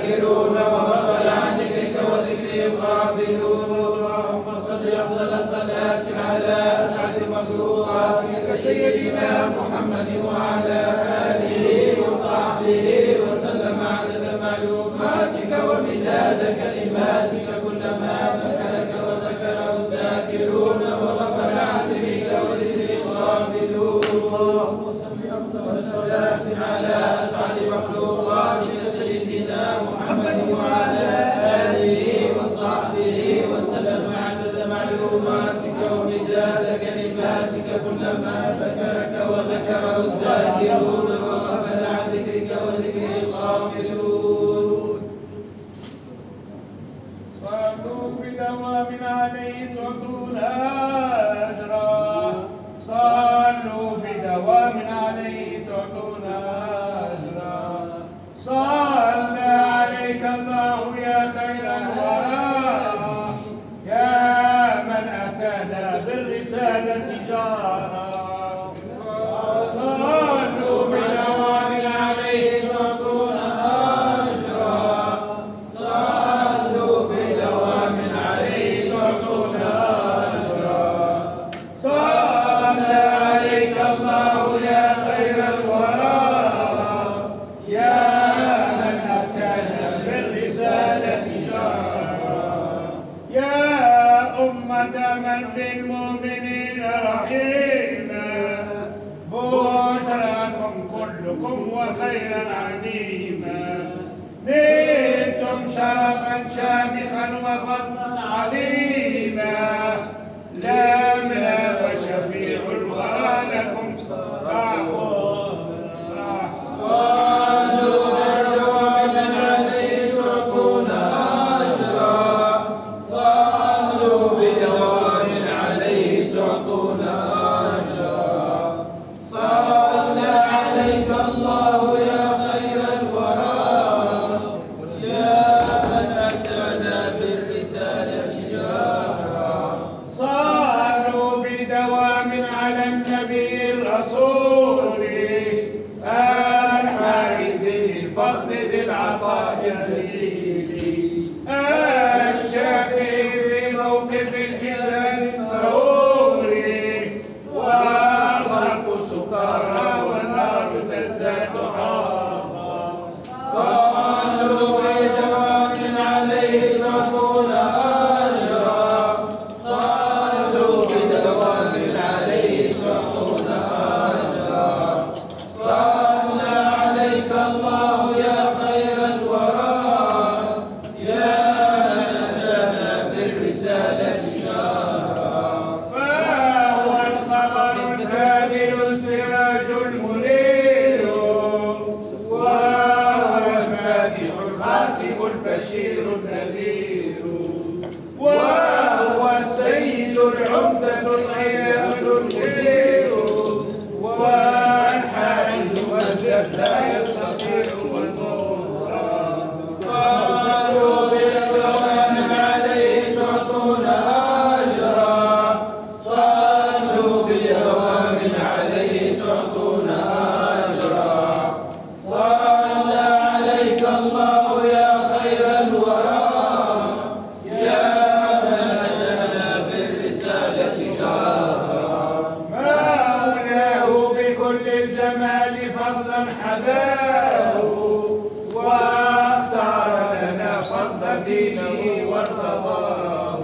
الذاكرون وغفل عن ذكرك وذكرهم غافلون. اللهم صل أفضل صلاة على أسعد مخلوقاتك سيدنا محمد وعلى آله وصحبه وسلم عدد معلوماتك ومداد كلماتك كلما ذكرك وذكره الذاكرون وغفل عن ذكرك وذكرهم غافلون. اللهم صل أفضل الصلاة على أسعد مخلوقاتك سيدنا محمد وعلى آله وصحبه وسلم عدد معلوماتك ومداد كلماتك كلما ذكرك وذكره الذاكرون وغفل عن ذكرك وذكرهم غافلون. صلوا بدوام عليه تعطون أجرا. صلوا بدوام عليه تعطون أجرا. صلى عليك الله يا خير الورى يا من أتانا بالرسالة جارا. صلوا بدوام عليه تعطون أجرا. صلوا بدوام عليه تعطون أجرا. صلى عليك الله يا خير الورى يا من أتانا بالرسالة جارا. يا أمة من بالمؤمنين رحيما بشراكم كلكم وخيرا عميما. نلتم شرفا شامخا وفضلا عظيما. لملا وشفيع الورى لكم صلاح. صلوا بدوام عليه تعطون أجرا. صلوا بدوام عليه تعطون أجرا. صلى عليك الله يا خير الورى يا من أتانا بالرسالة جارا. صلوا بدوام على النبي الرسول الحائز الفضل ذي العطاء الجزيل الشافي في موقف الحساب الضروري. والخلق سكارى والنار تزداد حارا. صلوا بدوام عليه تعطون أجرا. صلوا بدوام عليه تعطون أجرا. صلى عليك الله يا خير الورى يا من أتانا بالرسالة جارا. فهو القمر الكامل السراج المنير وهو الفاتح الخاتم البشير النذير وهو السيد العمدة الغياث المدير والحارس مجدا لا يستطيع النصرا. صلوا بدوام عليه تعطون أجرا. صلوا بدوام عليه تعطون أجرا. صلى عليك الله يا خير الورى يا من أتانا بالرسالة جارا. مولاه بكل الجمال فضلا حباه واختار لنا فضل دينه وارتضاه.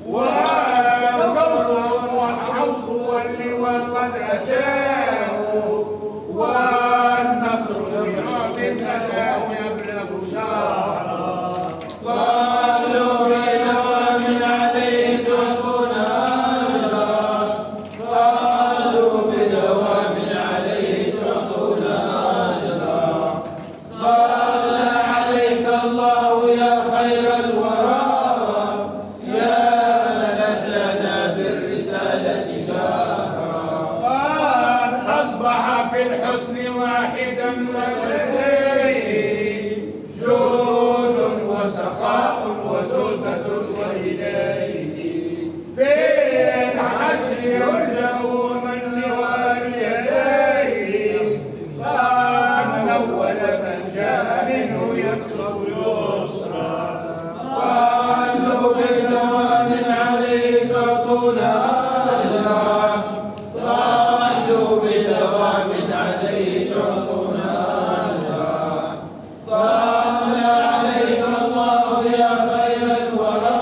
والكوثر والحوض واللواء قد أتاه والنصر برعب أتاه يبلغ شعرا. صلوا بدوام عليه تعطون أجرا. صلوا بدوام عليه تعطون أجرا. صلى عليك الله يا خير الورى يا من أتانا بالرسالة جارا. قد أصبح في الحسن واحدا والخير يطلب يسرا صلوا بدوام عليه تعطون أجرا صلوا بدوام عليه تعطون أجرا صلى عليك الله يا خير الورى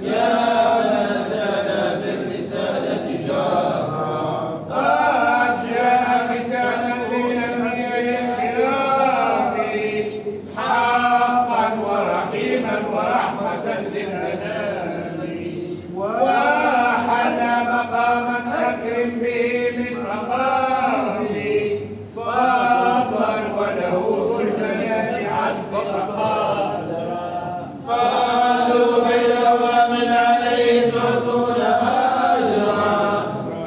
يا من أتانا بالرسالة جارا قد جاء ختاما للأنبياء الكرام حقا ورحيما ورحمة للأنام وحل مقاما أكرم به من مقامي فضلا وله ذو الجلال عذب قادرا صلوا بدوام عليه تعطون أجرا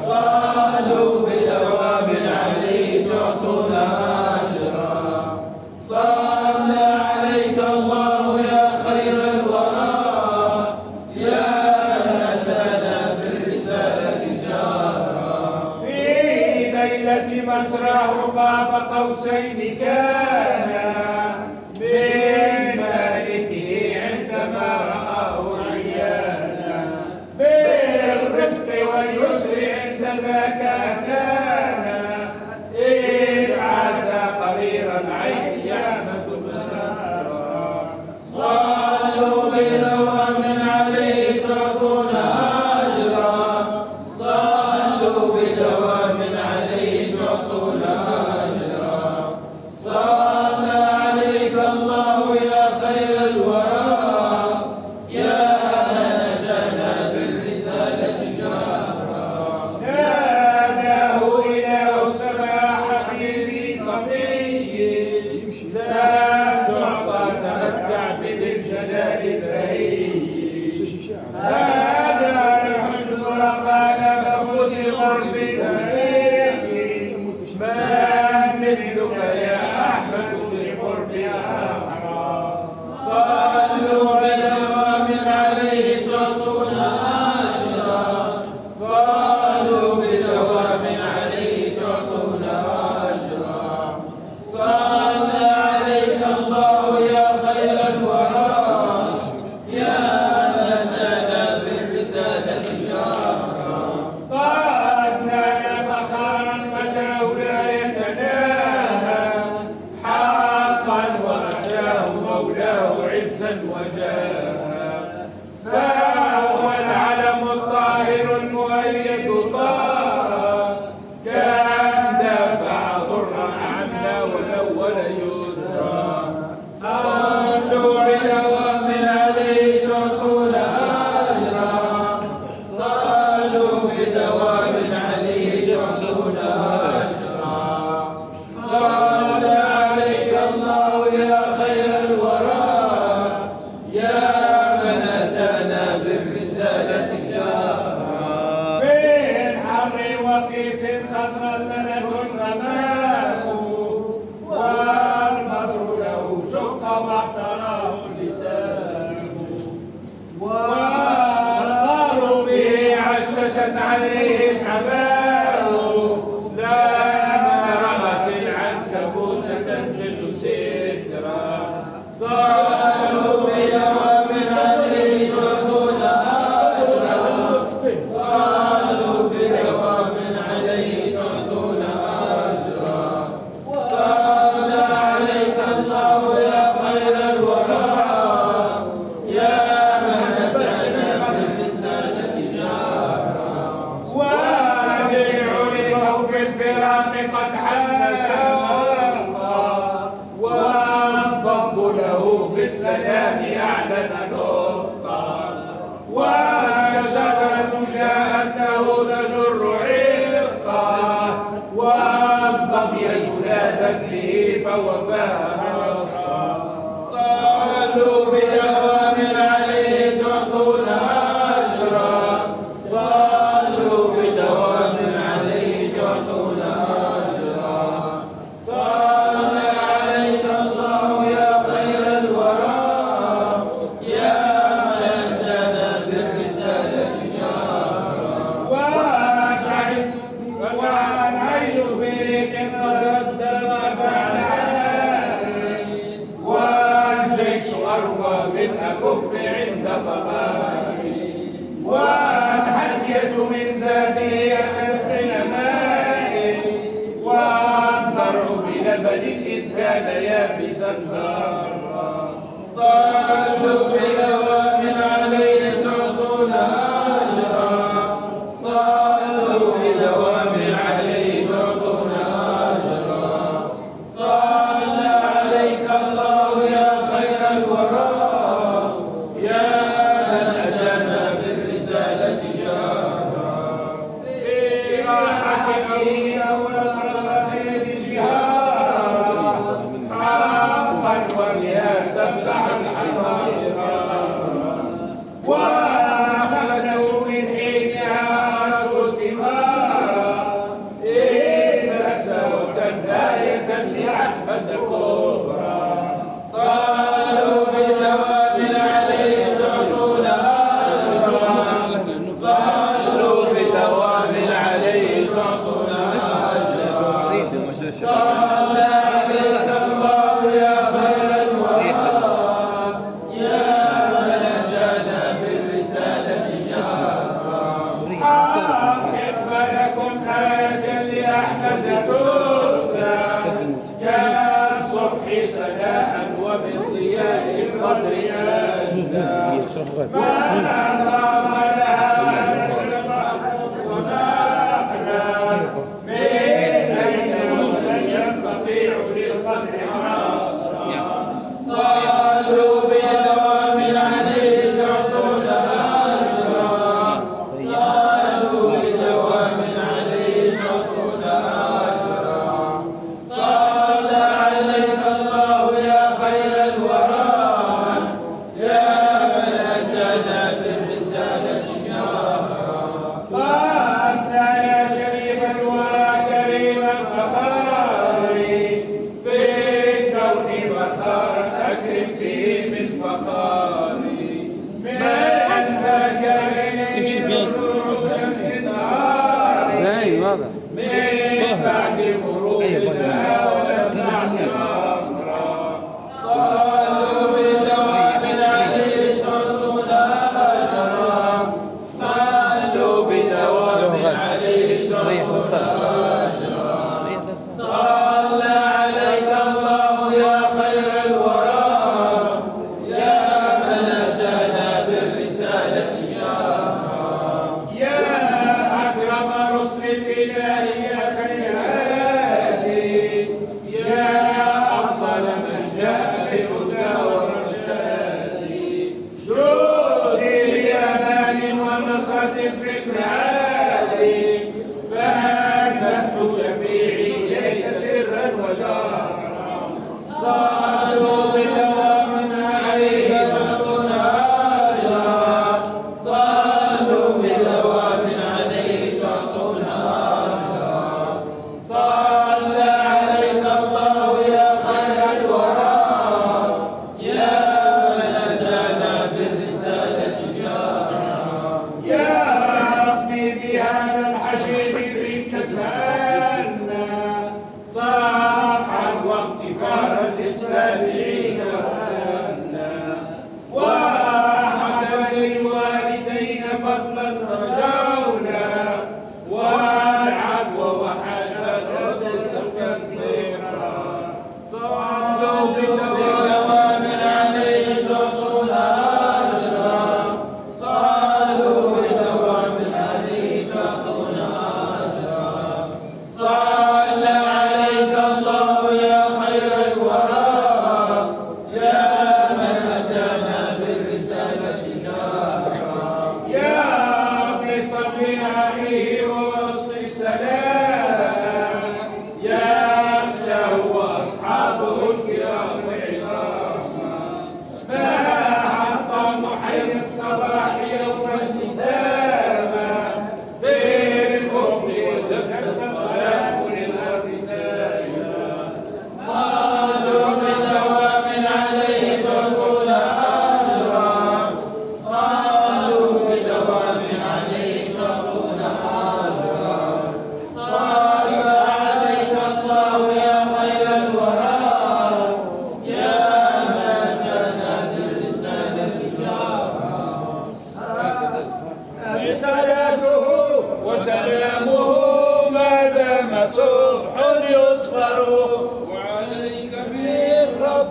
صلوا بدوام عليه تعطون أجرا صلى عليك الله يا خير الورى يا من أتانا بالرسالة جارا في ليلة مسراه قاب قوسين كان من مالكه عندما رآه عيانا بالرفق واليسر عند ذاك أتانا إذ عاد قرير العين يعمد مسرا صلوا بدوام عليه تعطون أجرا صلوا بدوام عليه تعطون أجرا صلى عليك الله يا خير الورى يا من أتانا بالرسالة جارا ناداه إله السماء حبيبي صفي ستعطى تمتع بذي الجلال البهي هذا الحجب قال مفوز غرب سعيد ما مثلك يا أحمد بقربها حرام صلوا بدوام عليه تعطون أجرا صلوا بدوام عليه تعطون أجرا صلى عليك الله يا خير الورى يا من أتانا بالرسالة جارا قد نال فخرا متى لا يتناهى حقا وأتاه مولاه عزا وجاها فهو العلم الطاهر المؤيد طه كان دافع ضرا عنا والأول يسرا صلوا بدوام عليه تعطون أجرا صلوا بدوام عليه تعطون أجرا صلى عليك الله يا خير الورى يا من أتانا بالرسالة جارا من حر وقيس قد لنا الغمام والبدر له شق واعتراه اللتام والغار به عششت عليه الحمام لما رأت العنكبوت تنسج سترا صلوا بدوام عليه تعطون أجرا صلوا بدوام عليه تعطون أجرا صلى عليك الله يا خير الورى يا من أتانا بالرسالة جارا واجع لخوف الفراق قد حاشا والضب له بالسلام أعلن نطقا وشجرة جاءت له تجر عرقا والظبي جلادا به فوفاها نصرا صلوا بدوام عليه تعطون أجرا صلوا بدوام عليه تعطون أجرا صلى عليك الله يا خير الورى يا بالأكف عند طغاري والحشية من زاده أتبع ماء والضرع بلبن إذ كان يابسا زارا صلوا بدوام عليه تعطونا أجرا صلوا بدوام عليه تعطونا أجرا صلى عليك الله يا خير الورى يا من أتانا بالرسالة جارا في راحته أولى الخير جهارا حقا وبها سبح الحصيرا وأخذوا من حينها الثمارا إذا استوت الآية لأحمد كبرى صلوا بدوام عليه تعطونا أجرا صلوا بدوام عليه تعطونا أجرا صلى عليك الله يا خير الورى يا من أتانا بالرسالة جارا أقبلكم آية لأحمد تركا كالصبح سداء وبالضياء القدر أجدا ما أقام لها ونقنا من أين لن يستطيع للقدر عاصرا صلوا بدوام عليه تعطونا أجرا صلوا بدوام عليه تعطونا أجرا صلى عليك الله يا خير الورى يا من أتانا بالرسالة جارا وأنت يا شريف الورى كريم الفخار في الكون فخارا أكرم به من فخاري من أسماك إليه طلوع الشمس نهاري من بعد غروبها ونبع سمارا صلوا بدوام عليه تعطونا أجرا صلوا بدوام عليه تعطونا أجرا صلى عليك الله يا خير الورى يا من أتانا بالرسالة جارا يا أكرم رسل الإله يا خير هادي يا أفضل من جاء بالهدى والرشاد جودي بأمان ونصرة الفكر عادي فأنت شفيعي إليك سرا وجارا صلوا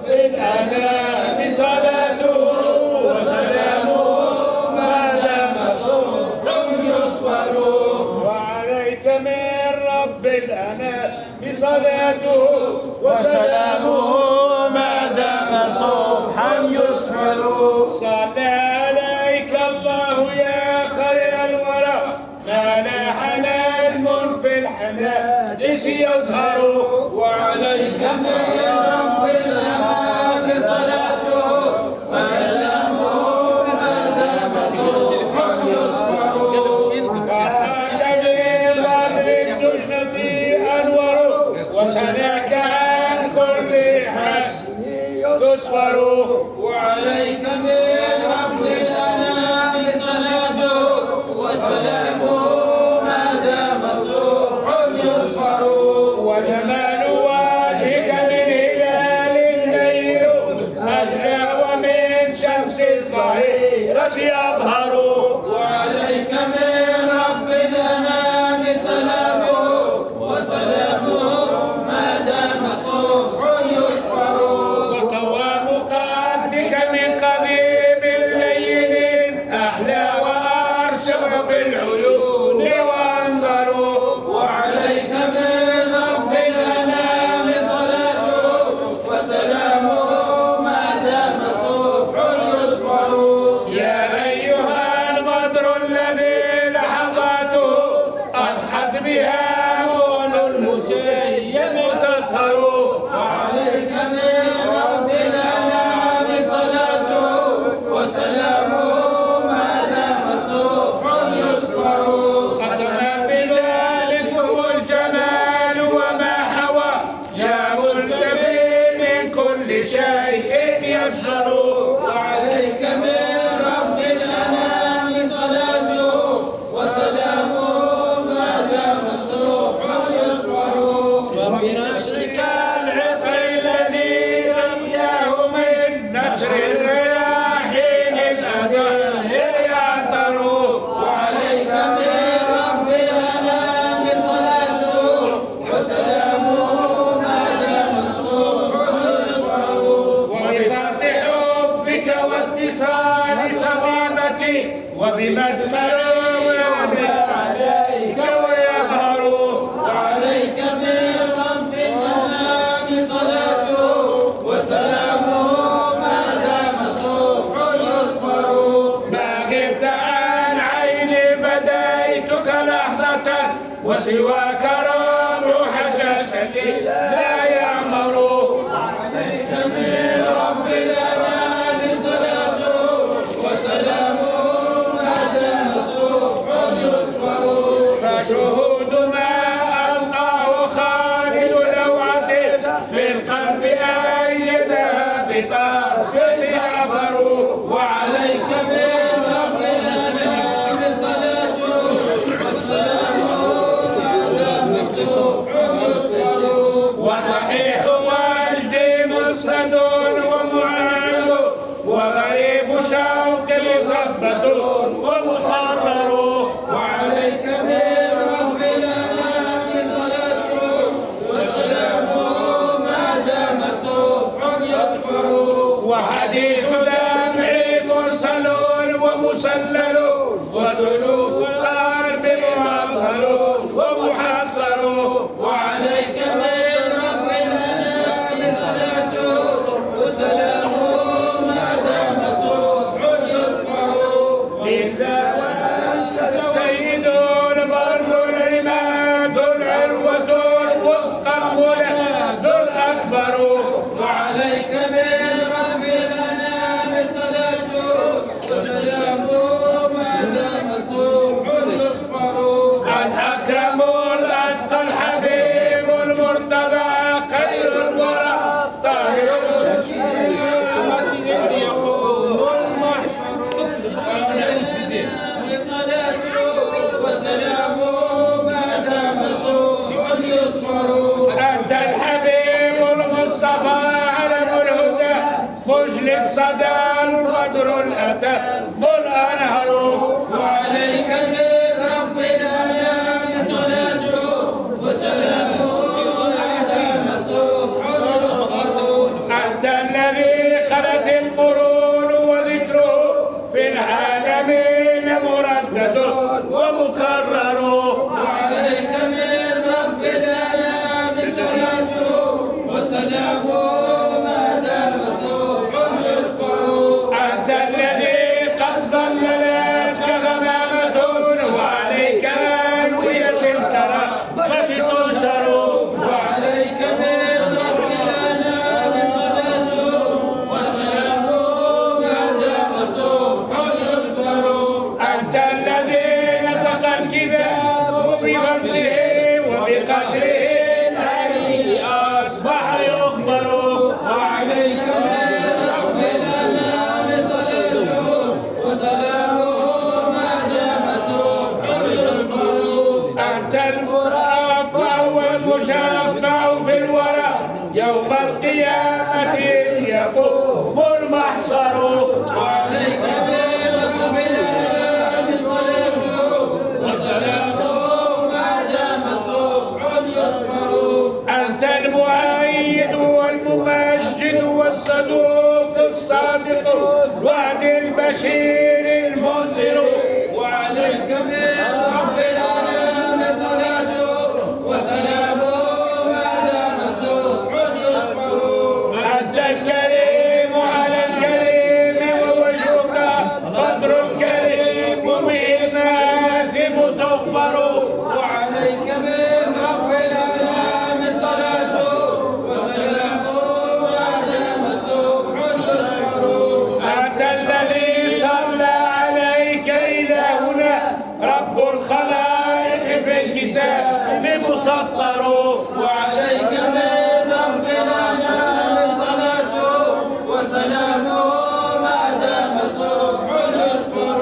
رب الأنام صلاته وسلامه ما دام صبح يصفر. وعليك من رب الأنام صلاته وسلامه ما دام صبحا يصفر. صلى عليك الله يا خير الورى ما لاح نجم في الحنادس يظهر. وعليك من رب الأنام صلاته وسلامه ما دام صبحا يصفر. وسناك عن كل حسن يصفر. وعليك من رب الأنام صلاته وسلامه ما دام صبح يصفر. وجمال وجهك من هلال الليل أجرى ومن شمس الظهيرة أبهر. وعليك من رب الأنام صلاته وسلامه ما دام صبح يصفر. وقوام قدك من قضيب الليل أحلى وأرشق في العيون وأنظر. وعليك من رب الأنام صلاته وسلامه ما دام صبح يصفر. يا أيها البدر الذي لحظاته أضحت بها تسهر. وعليك من رب الأنام صلاته وسلامه ما دام صبح يصفر. قسما بذلكم الجمال وما حوى يا ملتفي من كل شيء يسهر. وعليك من رب الأنام صلاته وسلامه ما دام صبح يصفر. وبنشرك العطر الذي رياه من نشر الرياحين الأزاهر يعطر. وعليك من رب الأنام صلاته وسلامه ما دام الصبح يصفر. وبفرط حبك واتصال صبابتي وبمدمر عليك ويظهر. وعليك من رب الأنام صلاته وسلامه ما دام صبح يصفر. ما غبت عن عيني فديتك لحظة وسواك رب حشاشتي لا يعمر. وعليك من رب الأنام صلاته وسلامه ما دام صبح يصفر. فشهود ما ألقاه خالد لوعته في القلب أيدها بطرف يعبر. وعليك من رب الأنام صلاته وسلامه ما دام صبح يصفر. وصحيح وجدي مسند ومعاند وغريب شوق مثبت ومحرر. وعليك من رب الأنام صلاته وسلامه ما دام صبح يصفر. وحديث دمعي مرسل ومسلسل وسلوك القلب مظهر ومحصر. وعليك من رب الأنام صلاته وسلامه ما دام صبح يصفر. السيد البر العماد العروة الوثقى المناد الأكبر. وعليك من رب الأنام صلاته وسلامه ما دام صبح يصفر. الأكرم الأتقى الحبيب المرتضى خير الورى طاهر صلاته وسلامه ما دام صبح يصفر. أنت الحبيب المصطفى علم الهدى مجلي الصدى القدر الأتى الأنهر. وعليك من رب الأنام صلاته وسلامه ما دام صبح يصفر. أنت خلت القرون وذكره في العالمين مردد ومكرر. وعليك من رب الأنام صلاته وسلامه ما دام صبح يسفر. أنت الذي قد ظللتك غمامة وعليك أنوية الكرامة تنشر. وعليك من رب الأنام صلاته وسلامه ما دام صبح يسفر. أنت الذي نطق الكتاب بفضله وبقدره العلي أصبح يخبر. وعليك من رب الأنام صلاته وسلامه ما دام صبح يسفر. أنت المرفع والمشفع في الورى يوم القيامة يقوم المحشر. وعليك من رب الأنام صلاته وسلامه ما دام صبح يسفر. أنت المؤيد والممجد والصدوق الصادق الوعد البشير المنذر. وعليك من رب الأنام صلاته وسلامه ما دام صبح يسفر. أنت الكريم على الكريم ووجهك قدر الكريم به المآثم تغفر. وعليك من رب الأنام صلاته وسلامه ما دام صبح يسفر. أنت الذي صلى عليك إلهنا رب الخلائق في الكتاب مسطر. وعليك من رب الأنام صلاته وسلامه ما دام صبح يسفر.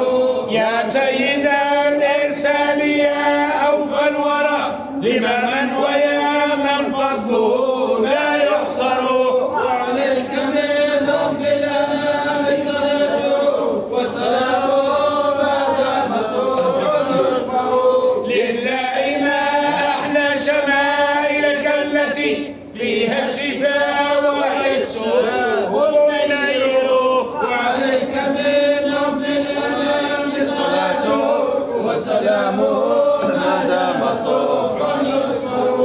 يا سيد الإرسال يا أوفى الورى لمن ويا من فضله لا يحصر. وعليك من رب الأنام صلاته وسلامه ما دام صبح يسفر. لله ما أحلى شمائلك التي فيها الشفاء وهي السرور والنير. وعليك من رب الأنام صلاته وسلامه ما دام صبح يسفر.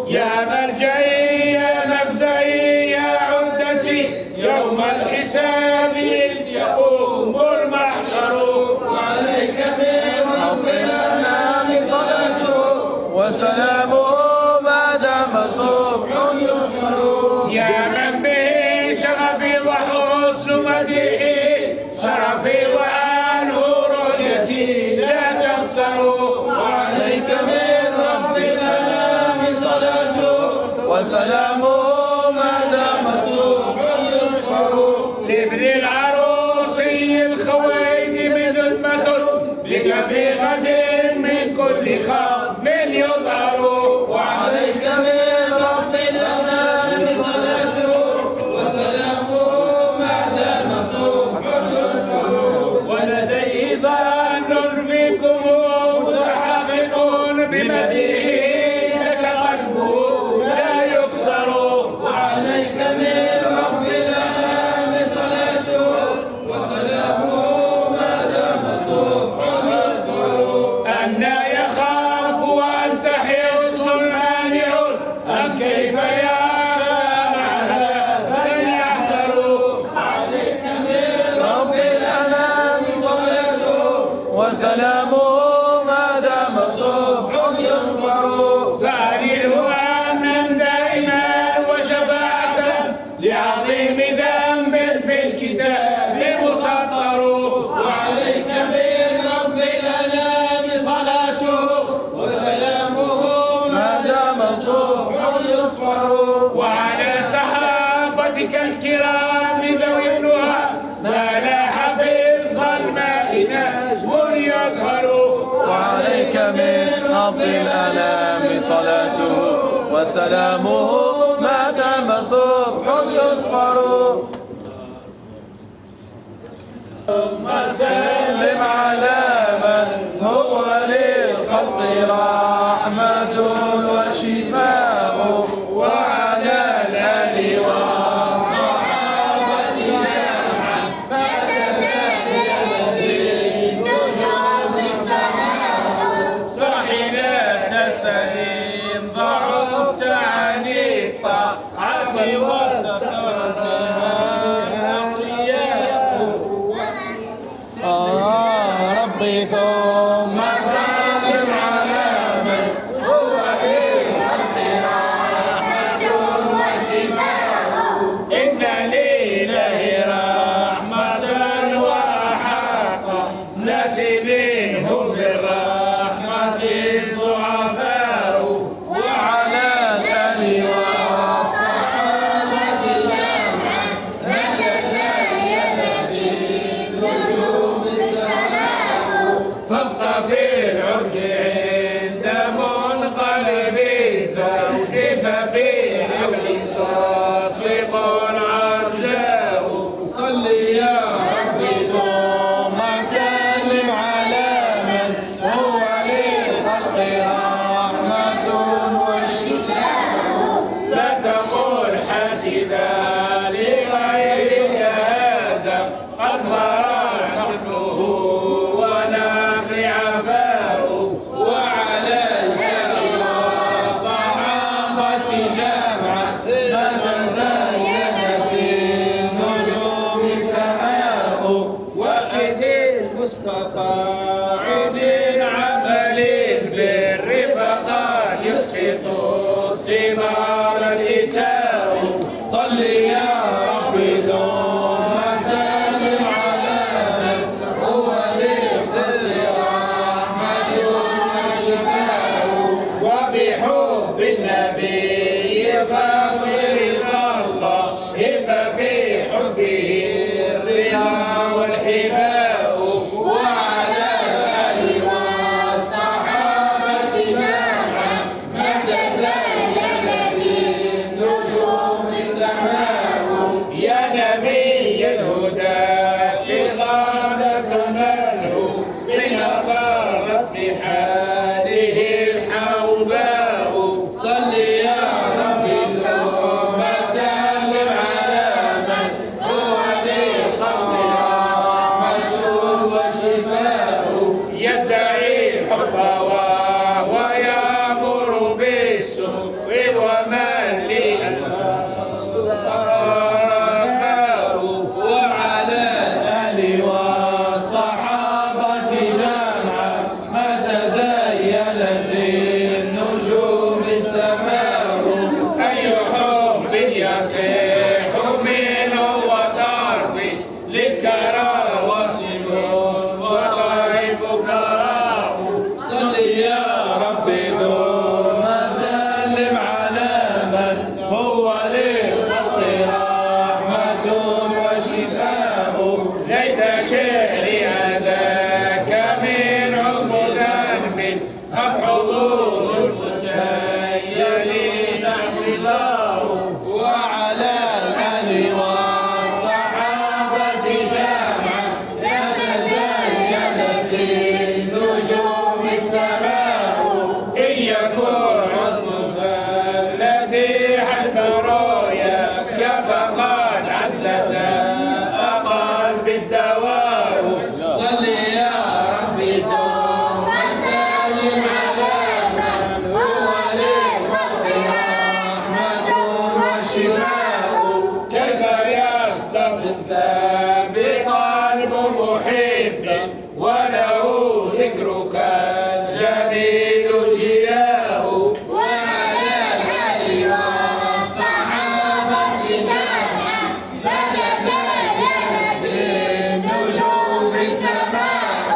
يا مرجعي يا مفزعي يا عدتي يوم الحساب إذ يقوم المحشر. وعليك من رب الأنام صلاته وسلامه ما دام صبح يسفر. يا من به شغفي وحسن مديحي شرفي وعنه رؤيتي لا تفتر. وعليك من رب الأنام صلاته وسلامه ما دام صبح يسفر. لابن العروسي الخويني بذمة لك في غد من كل خاطب يظهر. وعليك من رب الأنام صلاته وسلامه ما دام صبح يسفر. ولديه ظن فيكم متحقق بمديحه لك قلبه لا يكسر. وعليك من رب الأنام صلاته وسلامه ما دام صبح يسفر. أنا يخاف وأنت حصن مانع أم كيف يخشى معها من يحذر. وعليك من رب الأنام صلاته وسلامه ما دام صبح يسفر. فأعلنه أمنا دائما وشفاعة لعظيم ذنب في الكتاب مسطر. وعليك من رب الأنام صلاته وسلامه ما دام صبح يسفر. وعلى صحابتك الكرام ذوي النهى ما لاح في الظلماء نجم يسهر. وعليك من رب الأنام صلاته وسلامه ما دام صبح يسفر. سلم على من هو للخلق رحمة وشفاء وعلى الآل والصحابة أثمر نخله ونخل عفاء وعلى الآل والصحابة جمعا ما تزينت النجوم السماء وقت المصطفى من عمل البر فقد يسقط الثمار الإتاء صل يا ربي ثم سلم على من هو للكل رحمة وشفاء وبحب النبي فاغفر الله ففي حبه الرضا والحباء وعلى الآل والصحابة جمعا ما تزينت النجوم السماء يا نبي الهدى استغاثتنا له بنظرت بحاله الحوباء صل يا ربي ثم سلم على من هو للخلق رحمة وشفاء يدعي الحب وهو يأمر بالسوء ومن وعلى الآل والصحابة جمعا ما تزينت النجوم السماء أي حب يصيح منه وضرب للكرى وصل وطائف كراه صل يا ربي ثم سلم على من هو للخلق رحمة وشفاء ليت شعري هذاك من عقب ذنب أم حضور المتجيلين انقضاء وعلى الآل والصحابة جمعا ما تزينت النجوم السماء إن يكون الذي حلف رؤياك فقد عزت أقل بالدواء صل يا ربي ثم سلم على من هو للخلق رحمة وشفاء كيف يصطف بقلب محب وله ذكرك الجميل جلاه وعلى الآل والصحابة جمعا ما تزينت النجوم السماء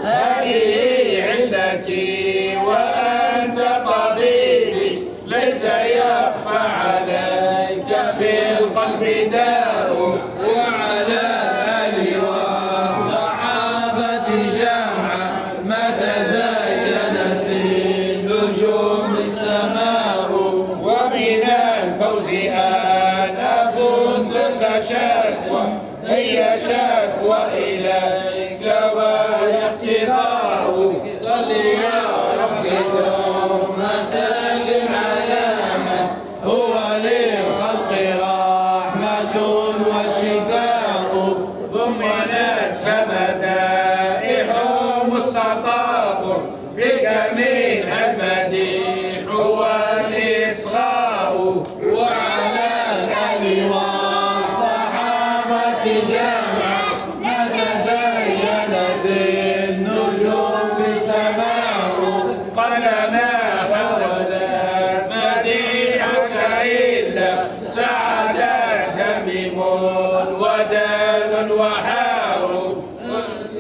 هذه علتي وأنت طبيبي ليس يخفى عليك في القلب داء وعلى الآل والصحابة جمعا ما تزينت النجوم السماء ومن الفوز أن أخذك شكوى هي شكوى إليك وهي اقتضاء صل يا ربي ثم سلم على من هو للخلق رحمة وشفاء ضمنتك مدائح مستطاب فيك منها المديح والإصغاء وعلى الآل والصحابة جمعا ما تزينت النجوم السماء قلما حولت مديحك إلا سعدت همم ودال وحاو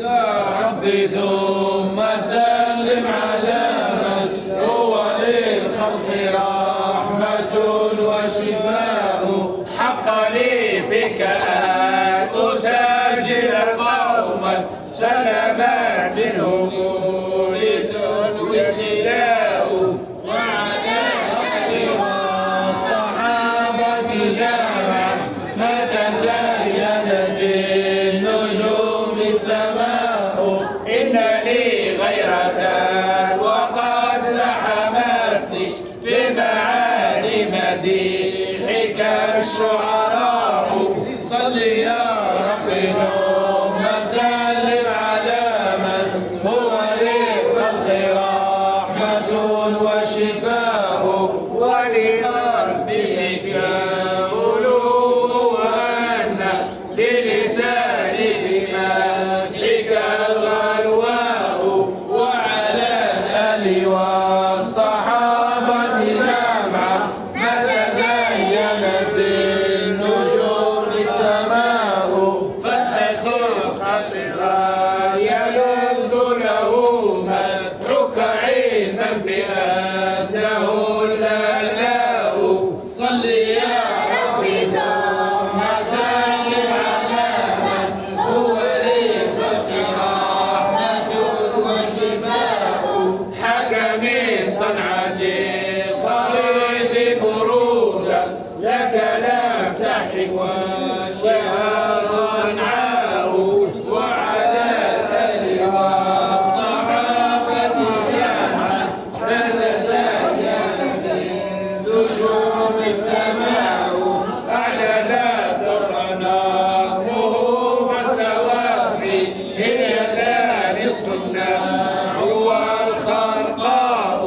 يا ربي ثم سلم على من هو للخلق رحمة وشفاء حق لي فيك أن أساجل قوما سلما منهم الإله وعلى الآل والصحابة جمعا ما تزينت النجوم السماء إن لي غيرة وقد زحمتني في معاني مديحك الشعراء صل يا ربي ثم اللسان في مجدك الغلواء وعلى الآل والصحابة جمعا ما تزينت النجوم السماء فتح قلبها يلذ له مدحك علما بأنه الآلاء صل يا ربي ثم سلم على من هو للخلق رحمة وشفاء حكم صنعة الطريق برودا لك لم تحرك وشها صنعاء وعلى الآل والصحابة جمعا ما تزينت النجوم السماء أعجز الدر نظمه فاستوى فيه اليدان الصناع والخرقاء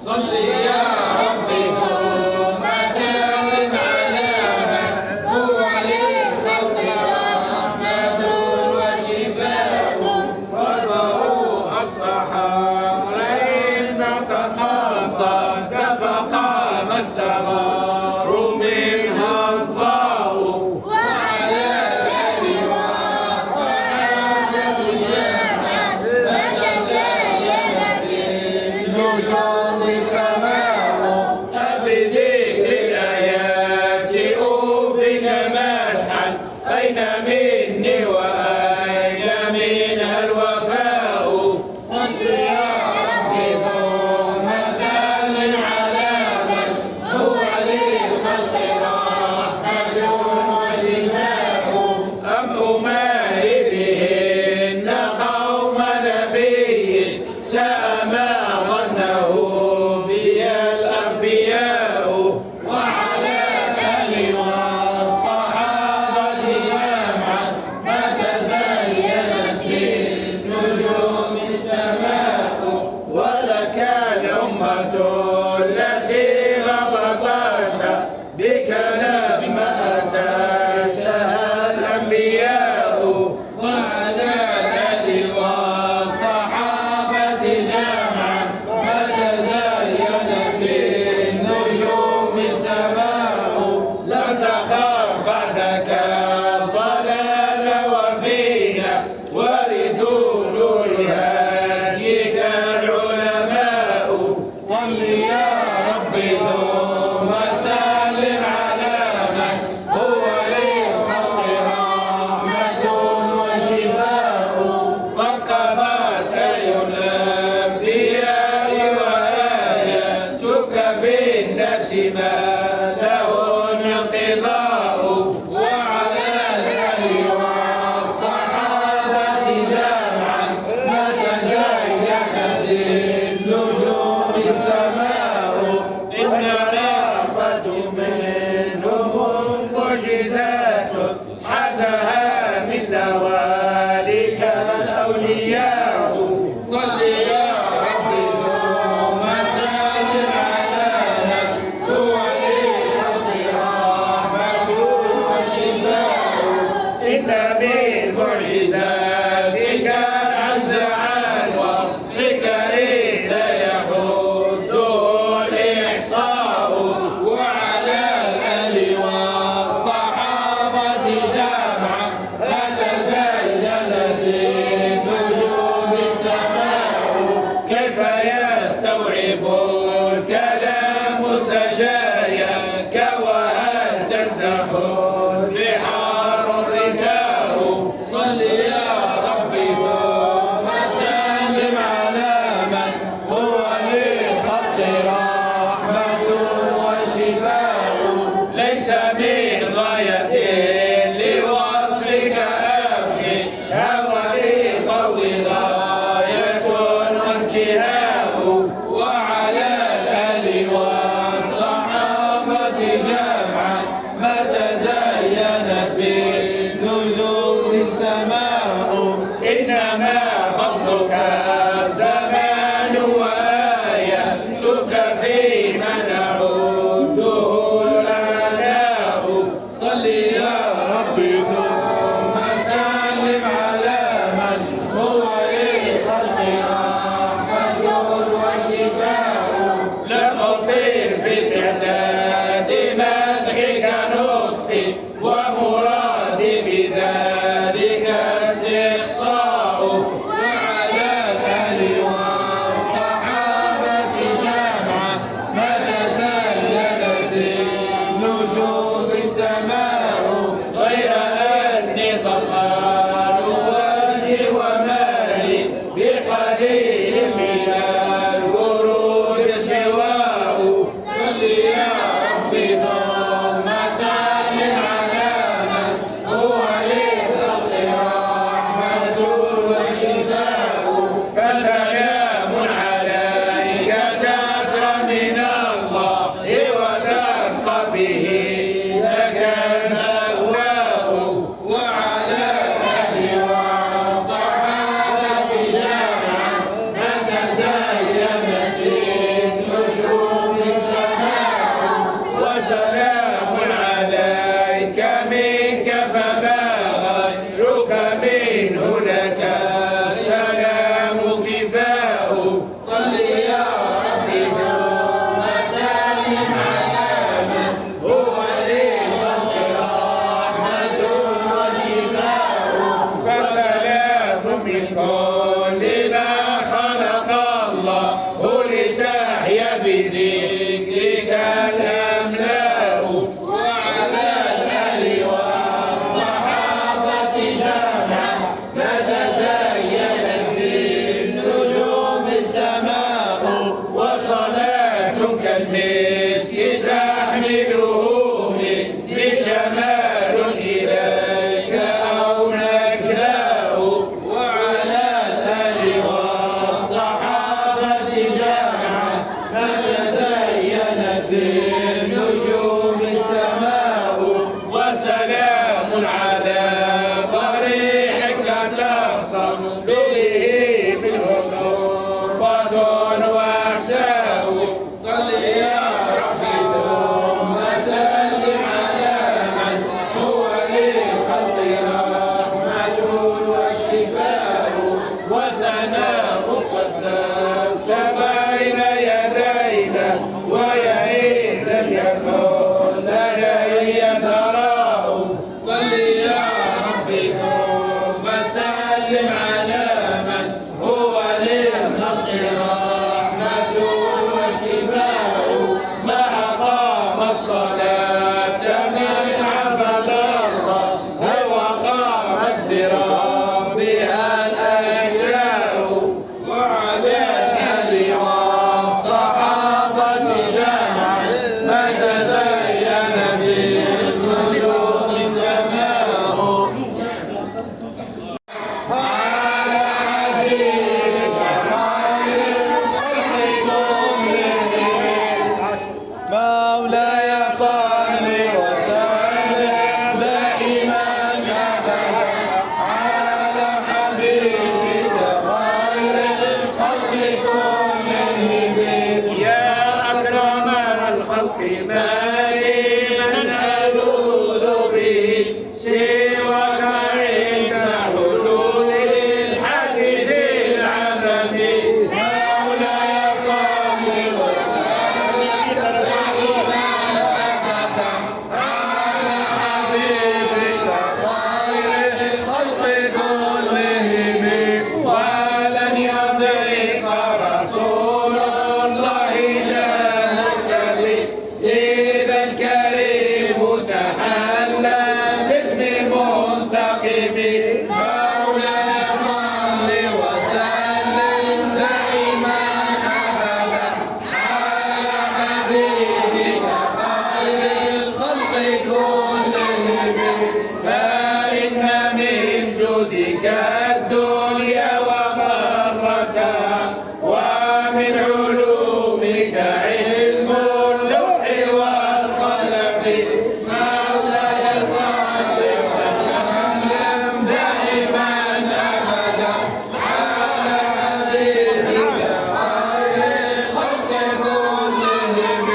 صل يا ربي ثم سلم على من هو للخلق رحمة وشفاء فضعوا الصحابين تقاطع دفقا من تغار منها الضاء وعلى الآل والصحابة جمعا ما تزينت النجوم السماء بذكر الآيات أوفك مدحا أين مني وأين منها الوفاء صل يا ربي ثم سلم على من هو للخلق رحمة وشفاء أم أماري بهن قوم نبي ساء ما ظنه بي الأنبياء وعلى الآل والصحابة جمعا ما تزينت بالنجوم السماء ولك الأمة التي غبطت بك لما أتاها الأنبياء وعلى الآل والصحابة جمعا ما تزينت النجوم السماء لا تخاف بعدك الضلال وفينا ورثوا لهديك العلماء صل يا ربي ثم سلم على من هو للخلق رحمة وشفاء فقبت أي الأنبياء وآياتك في الناس ما له انقضاء وعلى الآل والصحابة جمعا ما تزينت النجوم السماء إننا رحمة منهم معجزات حزها من ذوالك الأولياء صل يا ربي ثم سلم على من هو للخلق رحمة وشفاء إن من معجزاتك العز عن وصفك لا يحده الإحصاء وعلى الآل والصحابة جمعا ما تزينت النجوم السماء كيف يستوعب الكلام سجاياك وهل تنزح البحار الرداء صل يا ربي ثم سلم على من هو للخلق رحمة وشفاء ليس من غاية لوصفك أبني هوى لقول غاية وانتهاء وعلى الآل والصحابة جمعا ما تزينت النجوم السماء إنما فضلك الزمان وآياتك في من نعوده الآلاء صل يا ربي ثم جودك الدنيا وغرتها ومن علومك علم اللوح والقلم مولاي صل وسلم دائما ابدا على حبيبك خير الخلق كلهم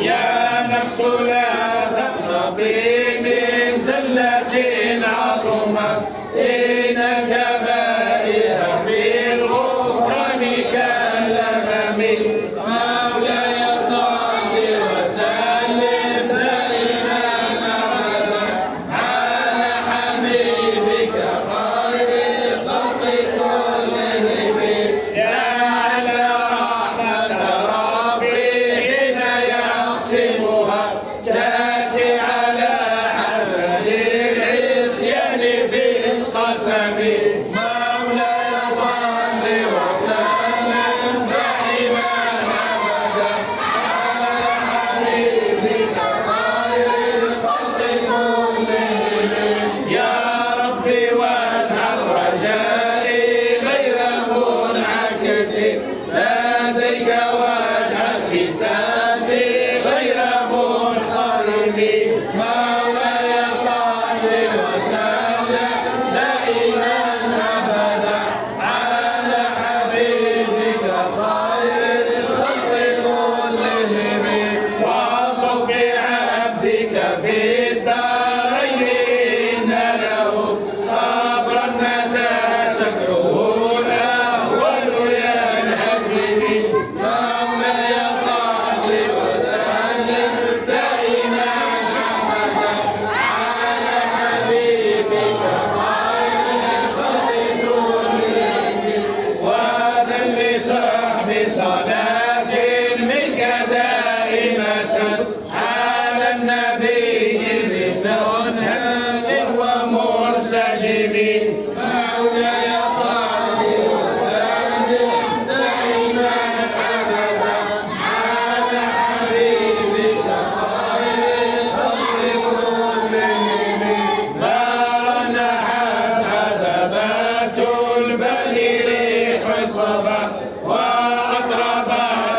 يا نفس لا تقنطي من زلة عظمت إن الكبائر في الغفران كالأمم مولاي صل وسلم دائما أبدا على حبيبك خير الخلق كلهم يا على رحمة ربي حين يقسمها تأتي على حسب العصيان في القسم مولاي صل وسلم دائما أبدا على حبيبك خير الخلق كلهم يا ربي واجعل رجائي غير منعكس لديك واجعل حسابي غير منخرم مولاي صل وسلم دائما ابدا على حبيبك خير الخلق كلهم واطلب بعبدك في الدارين ان له صبرا متى تكره الاهوال ينهزم مولاي صل وسلم دائما ابدا على حبيبك خير الخلق كلهم وذل لصحب صلاة منك دائمة على النبي بمنهل ومنسجم مولاي صل وسلم دائما ابدا على حبيبك خير الخلق كلهم ما رنحت عذبات البدر حصبا وأطرب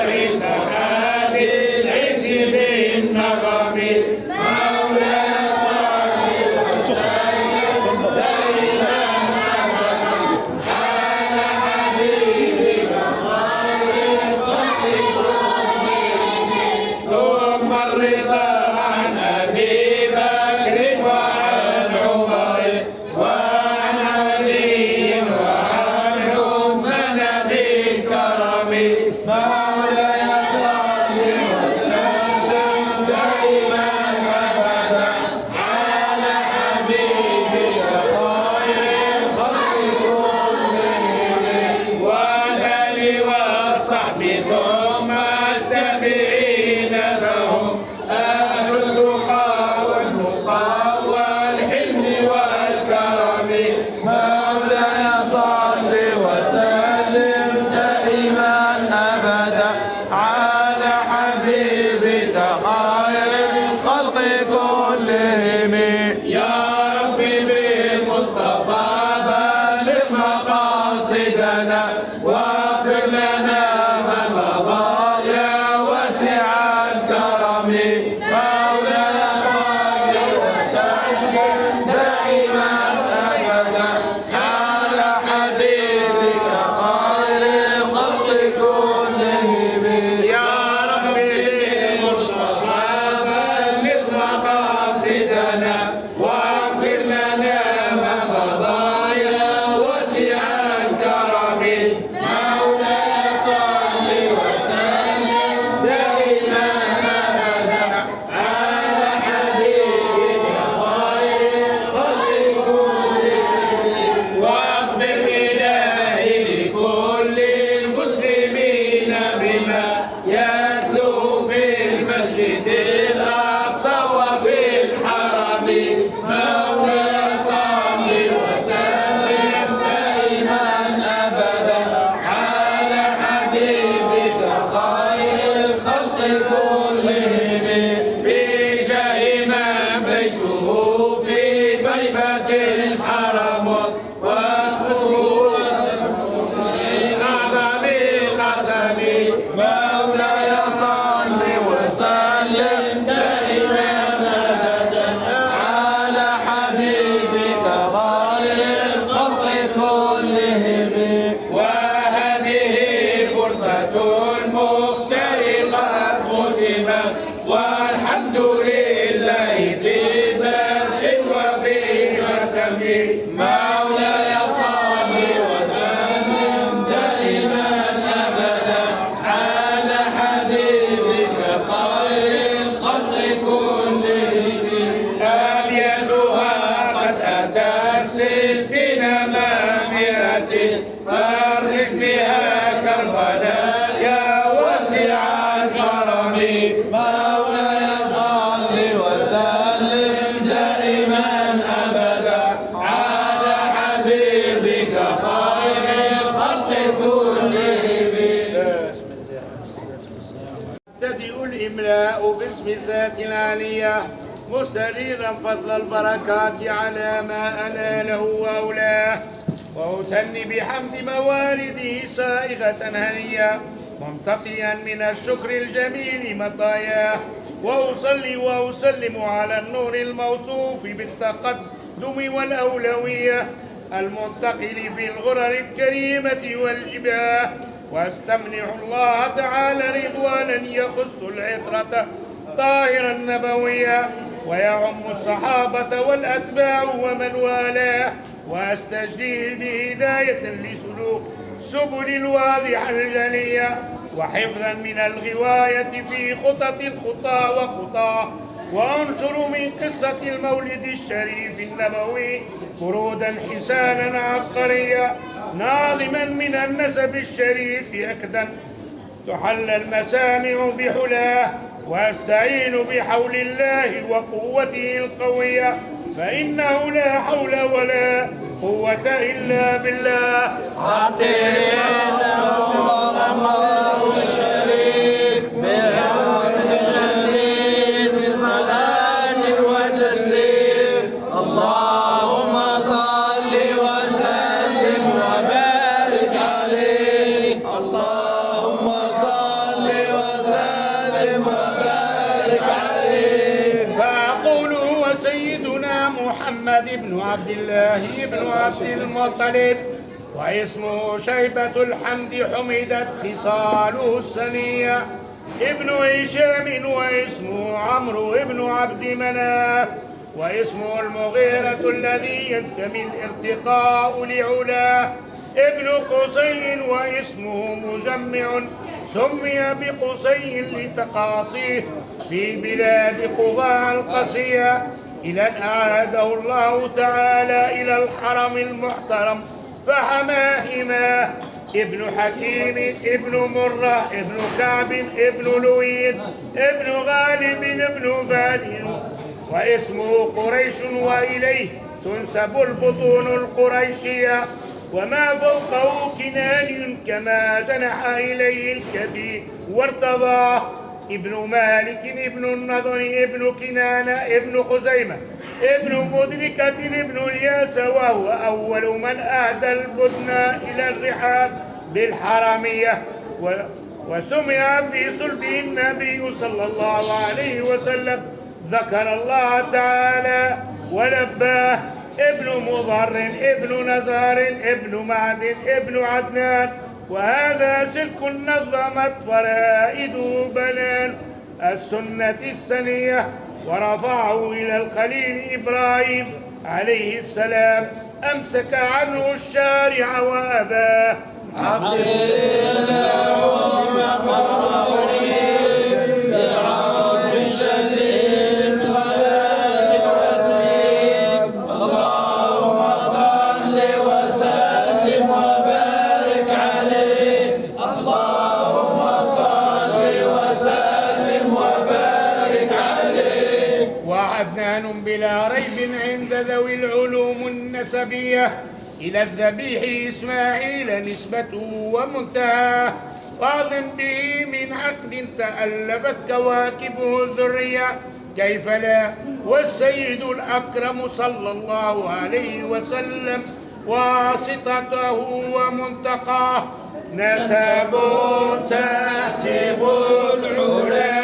رسالات العز بالنغم مولاي صل وسلم دائما فرج بها كربنا يا واسع الكرم. مولاي صل وسلم دائما أبدا على حبيبك خير الخلق كلهم. يبتدئ الإملاء باسم الذات العالية مستديرا فضل البركات على ما أناله وأولاه، وأثني بحمد موارده سائغة هنية ممتقيا من الشكر الجميل مطاياه، وأصلي وأسلم على النور الموصوف بالتقدم والأولوية المنتقل في الغرر الكريمة والجباه، واستمنع الله تعالى رضوانا يخص العطرة طاهرا نبويا ويعم الصحابة والأتباع ومن والاه، واستجديه بهداية لسلوك سبل الواضحة الجلية وحفظا من الغواية في خطط الخطى وخطاه، وانشر من قصة المولد الشريف النبوي برودا حسانا عبقريا ناظما من النسب الشريف أكدا تحل المسامع بحلاه، واستعين بحول الله وقوته القوية فإنه لا حول ولا قوة إلا بالله. الشريف بعود شديد بصلاة وتسليم. اللهم صل وسلم وبارك عليه. اللهم صل وسلم وبارك عليه. فأقول وسيدنا محمد بن عبد الله بن عبد المطلب واسمه شيبة الحمد حمدت خصاله السنية ابن هشام، واسمه عمرو بن عبد مناف، واسمه المغيرة الذي ينتمي الارتقاء لعلاه ابن قصي، واسمه مجمع سمي بقصي لتقاصيه في بلاد قضاء القسية، إلى أن أعاده الله تعالى إلى الحرم المحترم فحماهما ابن حكيم ابن مرة ابن كعب ابن لويد ابن غالب ابن فادن، واسمه قريش وإليه تنسب البطون القريشية، وما فوقه كناني كما جنح إليه الكثير وارتضاه، ابن مالك ابن النضر ابن كنانة ابن خزيمة ابن مدركة ابن الياس، وهو أول من أهدى البدن إلى الرحاب بالحرمية، وسمع في صلبه النبي صلى الله عليه وسلم ذكر الله تعالى ولباه، ابن مضر ابن نزار ابن معدن ابن عدنان، وهذا سلك نظمت فرائده بنان السنة السنية، ورفعه إلى الخليل إبراهيم عليه السلام أمسك عنه الشارع وأباه. وعدنان بلا ريب عند ذوي العلوم النسبية إلى الذبيح إسماعيل نسبته ومنتهاه، فاض به من عقد تألفت كواكبه الذرية كيف لا، والسيد الأكرم صلى الله عليه وسلم واسطته ومنتقاه نسب تحسب العلا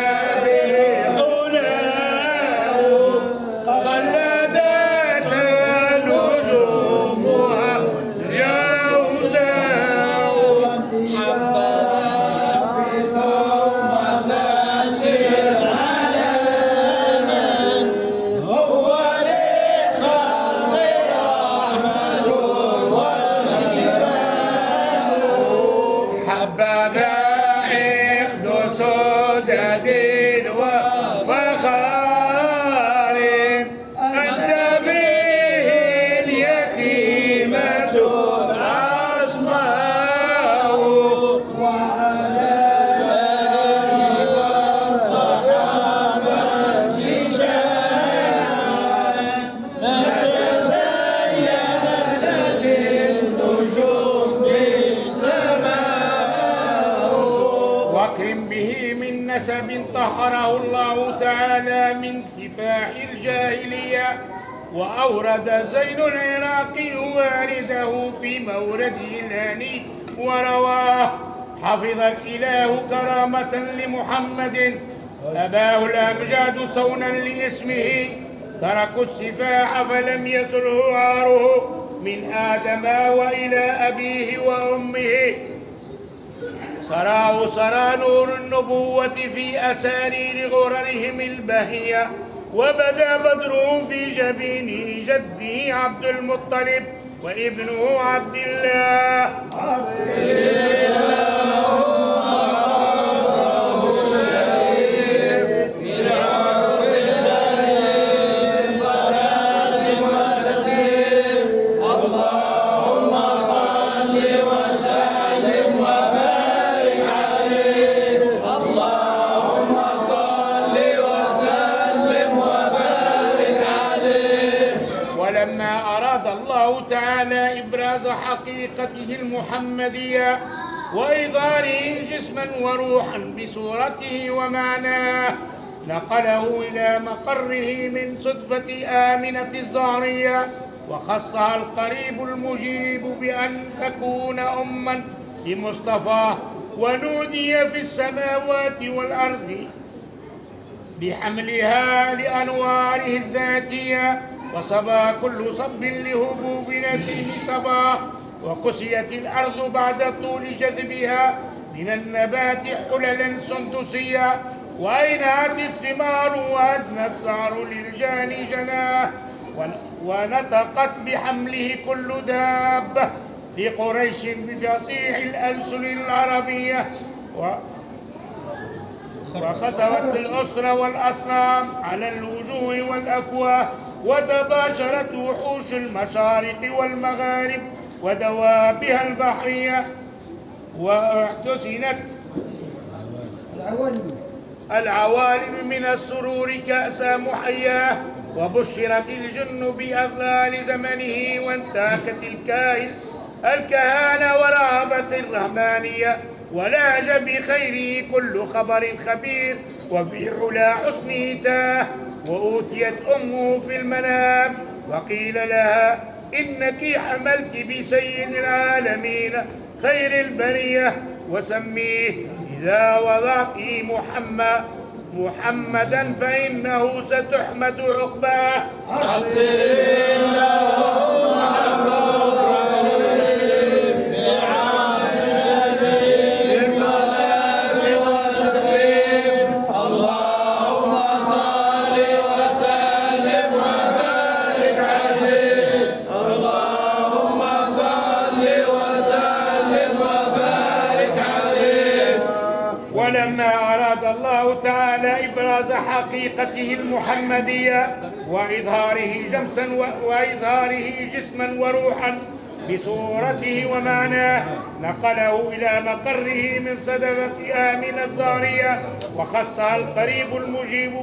حبذا إخد سودة نسب طهره الله تعالى من سفاح الجاهلية. وأورد زين العراقي وارده في مورده الهني ورواه: حفظ الإله كرامة لمحمد، أباه الأمجاد صونا لاسمه، تركوا السفاح فلم يسره عاره، من آدم وإلى أبيه وأمه. سرى نور النبوة في أسارير غررهم البهية، وبدا بدرهم في جبينه جده عبد المطلب وابنه عبد الله. ولما أراد الله تعالى إبراز حقيقته المحمدية وإظهاره جسما وروحا بصورته ومعناه، نقله إلى مقره من صدفة آمنة الزهرية، وخصها القريب المجيب بأن تكون أما لمصطفاه، ونودي في السماوات والأرض بحملها لأنواره الذاتية، وصبا كل صب لهبوب نسيم صبا، وكسيت الأرض بعد طول جذبها من النبات حللا سندسية، وأينعت الثمار وأدنى السعر للجان جناه، ونطقت بحمله كل دابة لقريش بفصيح الألسن العربية، وخسوت الأسر والأصنام على الوجوه والأفواه، وتباشرت وحوش المشارق والمغارب ودوابها البحرية، واحتسنت العوالم من السرور كأس محياه، وبشرت الجن بأفضال زمنه، وانتهكت الكهانة ورهبة الرهبانية، ولاج بخيره كل خبر خبير، وفي علا حسنه تاه، وأوتيت أمه في المنام وقيل لها: إنك حملت بسيد العالمين خير البرية، وسميه إذا وضعت محمدا فإنه ستحمد عقباه. ولما أراد الله تعالى إبراز حقيقته المحمدية وإظهاره جسما وروحا بصورته ومعناه، نقله إلى مقره من صدفة آمنة الزهرية، وخصها القريب المجيب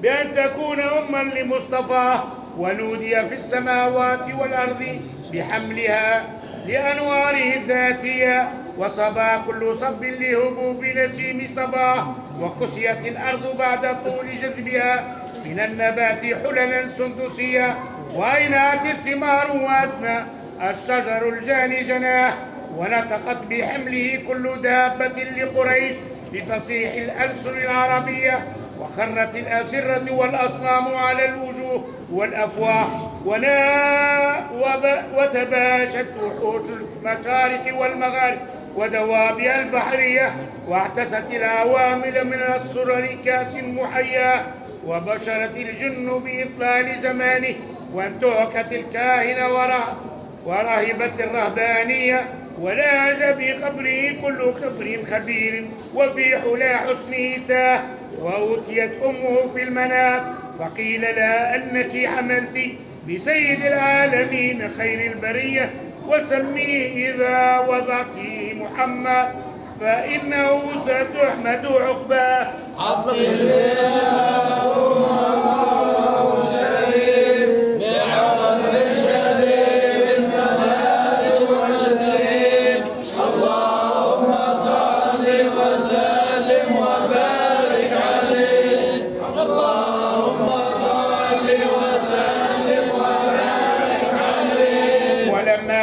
بأن تكون أما لمصطفاه، ونودي في السماوات والأرض بحملها لأنواره الذاتية، وصبا كل صب لهبوب نسيم صباه، وكسيت الأرض بعد طول جذبها من النبات حللا سندسية، وأينعت الثمار وأدنى الشجر الجاني جناه، ونطقت بحمله كل دابة لقريش بفصيح الألسن العربية، وخرت الأسرة والأصنام على الوجوه والأفواه، وتباشت وحوش المشارق والمغارب ودوابها البحرية، واعتست العوامل من السرر كاس محياه، وبشرت الجن بإطلال زمانه، وانتهكت الكاهن ورهبت الرهبانية، ولاج بقبره كل خبر خبير، وفي حلا حسنه تاه، وأوتيت أمه في المنام فقيل لها: أنك حملت بسيد العالمين خير البرية، وسميه إذا وضعته محمد فإنه ستحمد عقباه. اللهم صل وسلم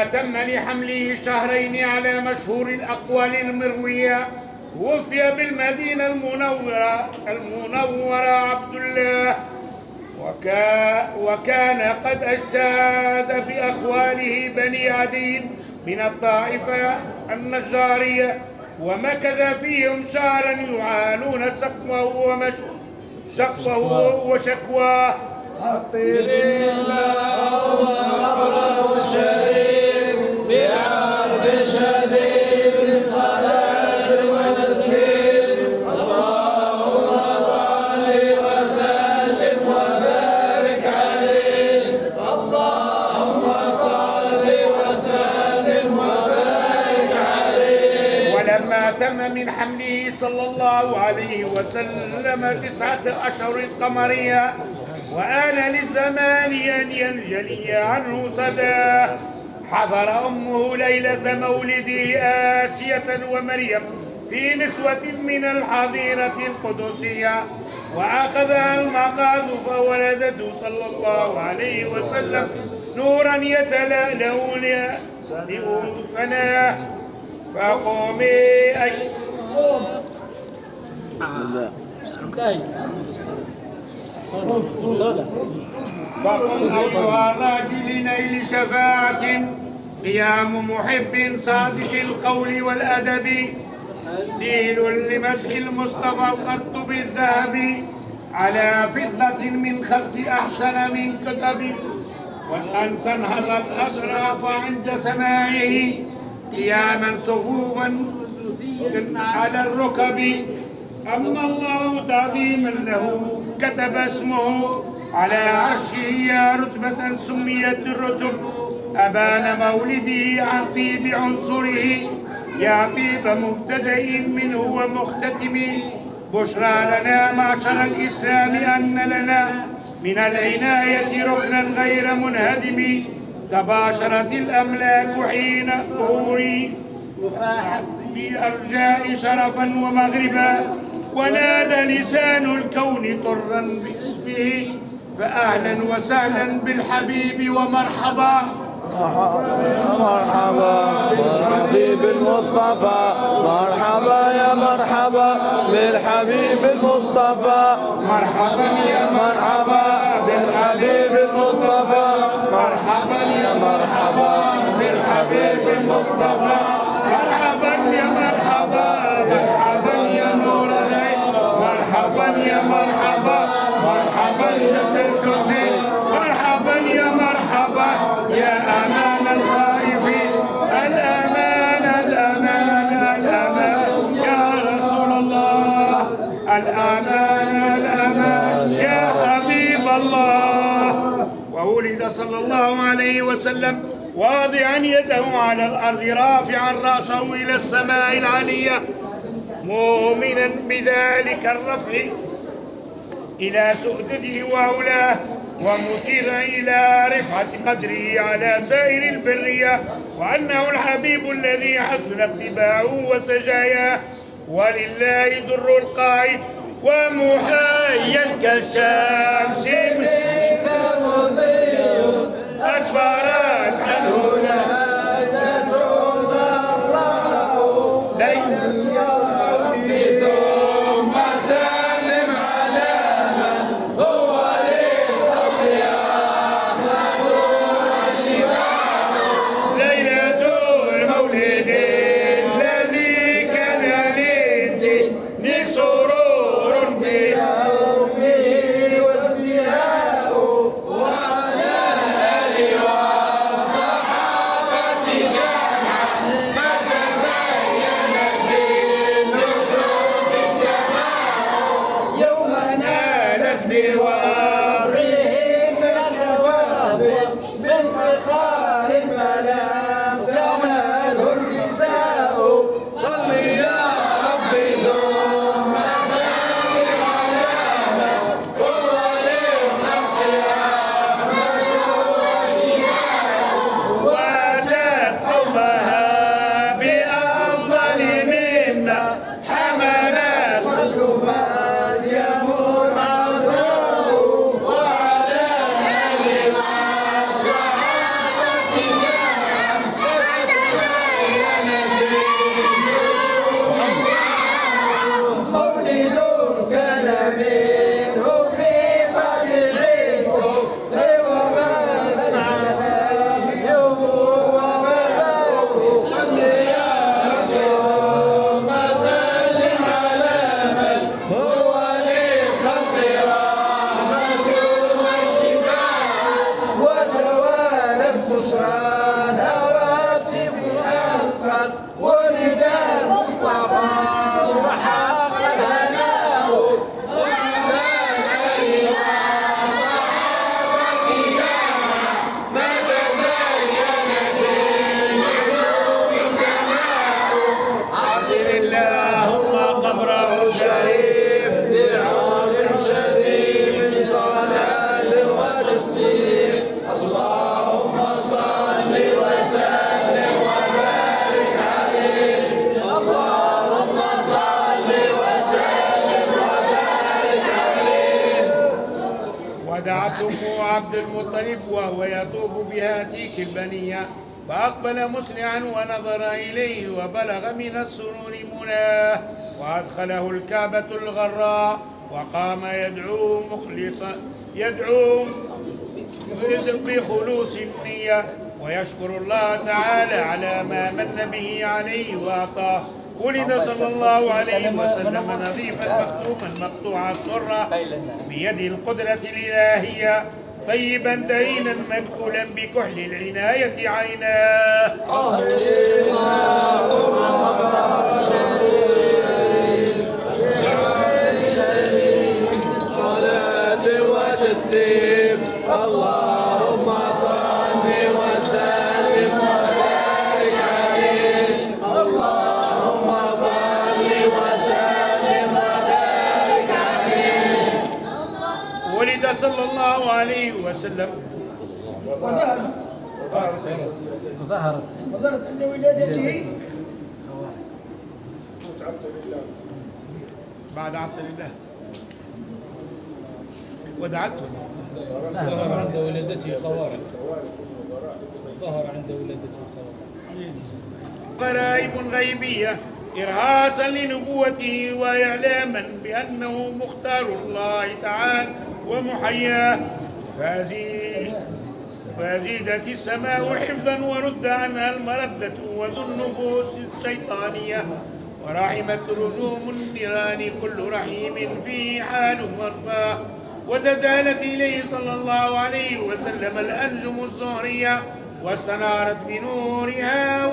ولما تم لحمله شهرين على مشهور الأقوال المروية وفي بالمدينة المنورة عبد الله، وكان قد اجتاز بأخواله بني عدي من الطائفة النجارية، ومكث فيهم شهرا يعانون سقفه وشكواه. وقبله الشريف بعرض شديد صلاة وتسليم. اللهم صل وسلم وبارك عليه. اللهم صل وسلم وبارك عليه. ولما تم من حمله صلى الله عليه وسلم 9 أشهر قمرية وآن للزمان أن ينجلي عنه صداه، حضر أمه ليلة مولده آسية ومريم في نسوة من الحظيرة القدسية، وأخذها المقاذ فولدته صلى الله عليه وسلم نورا يتلألأ لأنفناه. فقومي بسم الله. فقل أيها الراجل لنيل شفاعة قيام محب صادق القول والأدب، دين لمدح المصطفى الخط بالذهب على فضة من خط أحسن من كتب، وأن تنهض الأشراف عند سماعه قياما صفوفا على الركب. أما الله تعظيما له كتب اسمه على عرشه يا رتبة سميت الرتب، أبان مولده عن طيب عنصره يا طيب مبتدئ منه ومختتم. بشرى لنا معشر الإسلام أن لنا من العناية ركنا غير منهدم، تباشرت الأملاك حين ظهوري وفاحت بالأرجاء شرفا ومغربا، ونادى لسان الكون طرا باسمه، فأهلا وسهلا بالحبيب ومرحبا. مرحبا بالحبيب المصطفى، مرحبا يا مرحبا بالحبيب المصطفى، مرحبا يا مرحبا بالحبيب المصطفى، مرحبا يا مرحبا بالحبيب المصطفى، مرحبا يا مرحبا، مرحبا يا نور العين، مرحبا يا مرحبا، مرحبا يا الحسين، مرحبا يا مرحبا يا أمان الخائفين، الأمان الأمان الأمان يا رسول الله، الأمان الأمان يا حبيب الله. وولد صلى الله عليه وسلم واضعا يده على الأرض رافعا رأسه إلى السماء العلية، مؤمنا بذلك الرفع إلى سؤدده وعلاه، ومشيرا إلى رفعة قدره على سائر البرية، وأنه الحبيب الذي حسن اتباعه وسجاياه، ولله در القائد ومحيا كالشمس منك مضي أسفرت عنه نادته ضراء، ثم سلم على من هو للحق رحمة وشفاء، ليلة المولد الذي كان للدين سرور به يومه واجتهاد عبد المطلب وهو يطوف بها تيك البنية، فأقبل مسرعا ونظر إليه وبلغ من السرور مناه، وأدخله الكعبة الغراء وقام يدعو بخلوص النية ويشكر الله تعالى على ما من به عليه وأعطاه. ولد صلى الله عليه وسلم نظيفا مختوما مقطوع السرة بيد القدرة الإلهية، طيبا دهينا مدخولا بكحل العناية عيناه. صلاة وتسليم اللهم صل وسلم وبارك عليه اللهم صل وسلم وبارك عليه. ولد صلى الله عليه وسلم ظهرت عند ولادته بعد عبد الله ودعته. ظهر عند ولادته خوارج. ظهر عند ولادته خوارج. غرائب غيبية إرهاصا لنبوته وإعلاما بأنه مختار الله تعالى ومحياه، فزيدت السماء حفظا ورد عنها المردة وذو النفوس الشيطانية، ورحمت رجوم النيران كل رحيم فيه حال مرفاه، وتدالت إليه صلى الله عليه وسلم الأنجم الزهرية واستنارت بنورها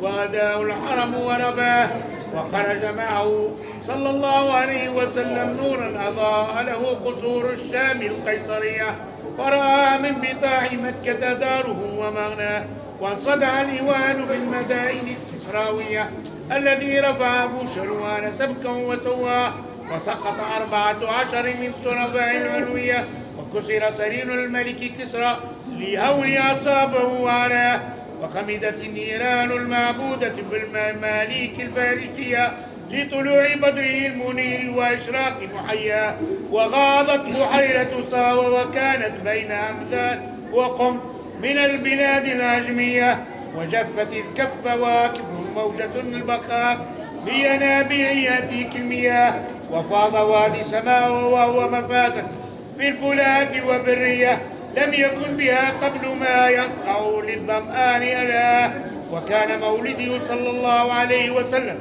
وهداه الحرم ورباه، وخرج معه صلى الله عليه وسلم نورا أضاء له قصور الشام القيصرية، فرأى من بطاح مكة داره ومغناه، وانصدع الإيوان بالمدائن الكسراوية الذي رفع أبو شروان سبكا وسواه، وسقط 14 من شرفاء العلوية، وكسر سرير الملك كسرى لهول أصابه وعلاه، وخمدت النيران المعبودة بالمماليك الفارسية لطلوع بدره المنير وإشراق محياه، وغاضت بحيرة صاوى وكانت بين أمثال وقم من البلاد العجمية، وجفت إذ كف واكب موجة البقاء بينابيع تيك المياه، وفاض وادي سماء وهو مفازة في الفلاة وبرية لم يكن بها قبل ما يقع للظمآن ألا. وكان مولده صلى الله عليه وسلم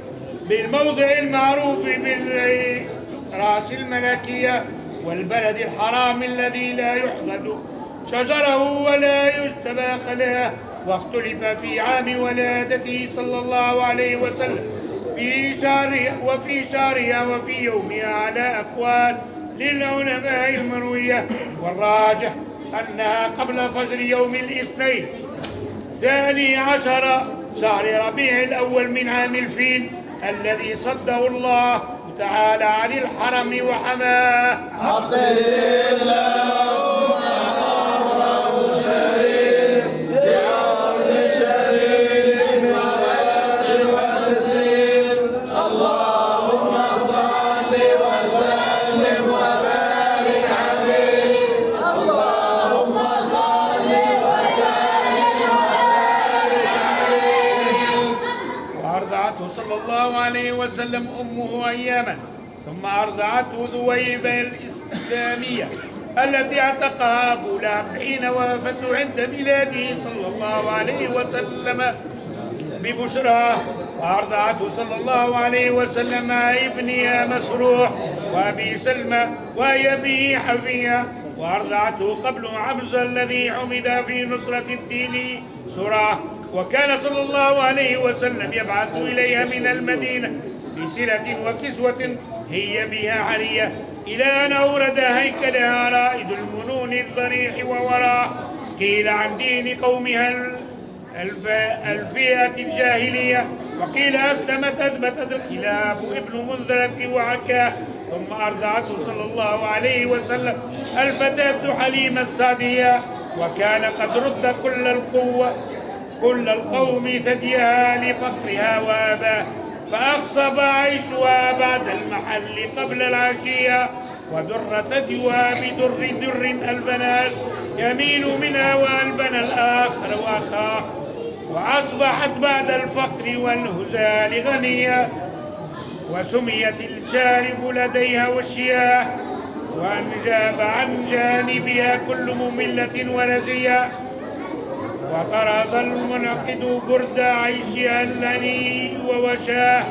بالموضع المعروف بالراس الملكية والبلد الحرام الذي لا يحمد شجره ولا يجتبى خلاه، واختلف في عام ولادته صلى الله عليه وسلم وفي شهرها وفي يومها على أقوال للعلماء المروية، والراجح أنها قبل فجر يوم الاثنين 12 شهر ربيع الأول من عام الفيل الذي صده الله تعالى عن الحرم وحماه. عطر اللهم عمره الشريف بعرض شريف صلاة وتسليم اللهم صل وسلم وبارك عليه اللهم صل وسلم وبارك عليه. وأرضعته صلى الله عليه وسلم أمه أياما، ثم أرضعته ذويبة الإسلامية التي اعتقها أبو لهب حين وافته عند ميلاده صلى الله عليه وسلم ببشراه، وأرضعته صلى الله عليه وسلم مع ابنها مسروح وأبي سلمى وهي به حفية، وأرضعته قبل عبز الذي حمد في نصرة الدين سراه. وكان صلى الله عليه وسلم يبعث إليها من المدينة بسلة وكسوة هي بها حرية، إلى أن أورد هيكلها رائد المنون الضريح ووراه. قيل عن دين قومها الفئة الجاهلية، وقيل أسلمت أثبتت الخلاف ابن منذر وعكاه. ثم أرضعته صلى الله عليه وسلم الفتاة حليمة السعدية، وكان قد رد كل القوم ثديها لفقرها واباه، فأخصب عيشها بعد المحل قبل العشية، ودر ثديها بدر البنات يميل منها وألبن الآخر وأخاه، وأصبحت بعد الفقر والهزال غنية، وسميت الشارب لديها والشياه، وأنجاب عن جانبها كل مملة ورزية، وطرز المنعقد برد عيشها الذي ووشاه.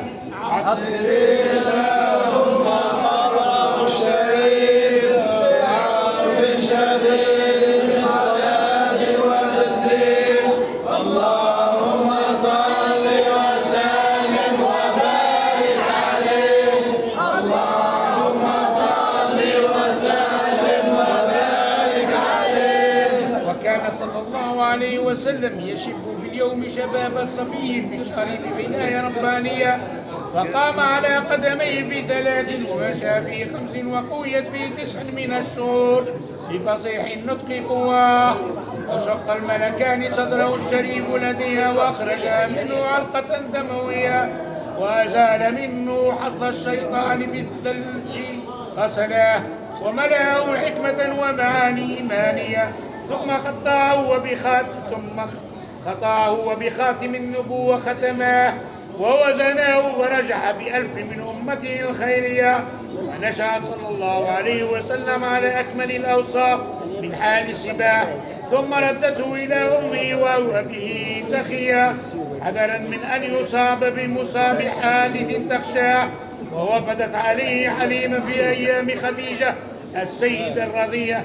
اللهم قرب الشريف بعرف شديد الصلاة والتسليم. اللهم صل وسلم وبارك عليه. اللهم صل وسلم وبارك عليه. وكان صلى الله عليه وسلم يشب في اليوم شباب الصبي في الشهر بعناية ربانية، فقام على قدميه في 3 ومشى في 5 وقويت في 9 من الشهور بفصيح النطق قواه، وشق الملكان صدره الشريف لديها وأخرجا منه علقة دموية، وأزال منه حظ الشيطان بالثلج غسلاه، وملأه حكمة ومعاني إيمانية، ثم خطاه وبخاتم النبوة ختماه، ووزناه ورجع ب1000 من أمته الخيرية، ونشأ صلى الله عليه وسلم على أكمل الأوصاف من حال السباع، ثم ردته إلى أمه وهو به سخيا، حذرا من أن يصاب بمصاب حادث تخشاه، ووفدت عليه حليمة في أيام خديجة السيدة الرضية،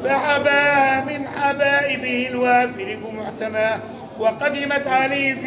فحباها من حبائبه الوافر محتماه، وقدمت عليه في